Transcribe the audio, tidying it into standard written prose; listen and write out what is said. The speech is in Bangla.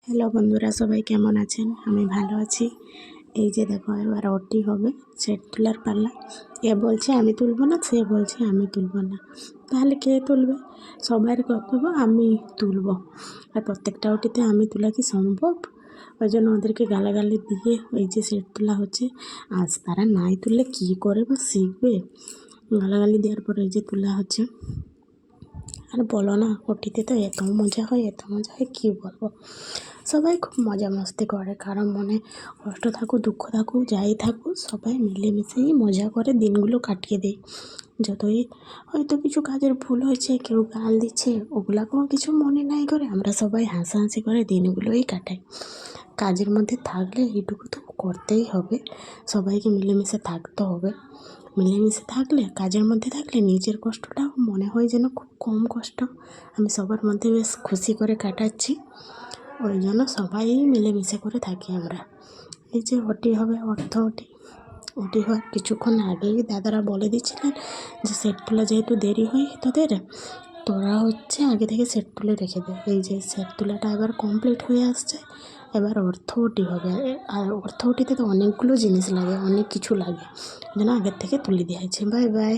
হ্যালো বন্ধুরা, সবাই কেমন আছেন? আমি ভালো আছি। এই যে দেখো, এবার ওটি হবে, সেট তোলার পাল্লা। এ বলছে আমি তুলবো না, সে বলছে আমি তুলবো না। তাহলে কে তুলবে? সবার কর্তব্য আমি তুলবো। আর প্রত্যেকটা ওটিতে আমি তোলা কি সম্ভব? ওই জন্য ওদেরকে গালাগালি দিয়ে ওই যে সেট তোলা হচ্ছে। আজ তারা নাই তুললে কী করে বা শিখবে? গালাগালি দেওয়ার পরে এই যে তোলা হচ্ছে। আর বলো না, ওটিতে তো এত মজা হয়, এত মজা হয় কী বলবো। সবাই খুব মজা মস্তি করে, কারো মনে কষ্ট থাকুক, দুঃখ থাকুক, যাই থাকুক, সবাই মিলেমিশেই মজা করে দিনগুলো কাটিয়ে দেয়। যতই হয়তো কিছু কাজের ভুল হয়েছে, কেউ গাল দিচ্ছে, ওগুলাকেও কিছু মনে নাই করে আমরা সবাই হাসাহাসি করে দিনগুলোই কাটাই। কাজের মধ্যে থাকলে এইটুকু তো করতেই হবে, সবাইকে মিলেমিশে থাকতে হবে। মিলেমিশে থাকলে, কাজের মধ্যে থাকলে নিজের কষ্টটাও মনে হয় যেন খুব কম কষ্ট, আমি সবার মধ্যে বেশ খুশি করে কাটাচ্ছি। ওই জন্য সবাই মিলেমিশে করে থাকি আমরা। এই যে ওটি হবে, অর্থ ওটি, ওটি হওয়ার কিছুক্ষণ আগেই দাদারা বলে দিচ্ছিলেন যে সেট তোলা যেহেতু দেরি হয় তোদের, তোরা হচ্ছে আগে থেকে সেট তুলে রেখে দে। এই যে সেট তোলাটা এবার কমপ্লিট হয়ে আসছে, এবার অর্থ ওটি হবে। আর অর্থ ওটিতে তো অনেকগুলো জিনিস লাগে, অনেক কিছু লাগে, যেন আগের থেকে তুলে দেওয়া হয়েছে। Bye bye.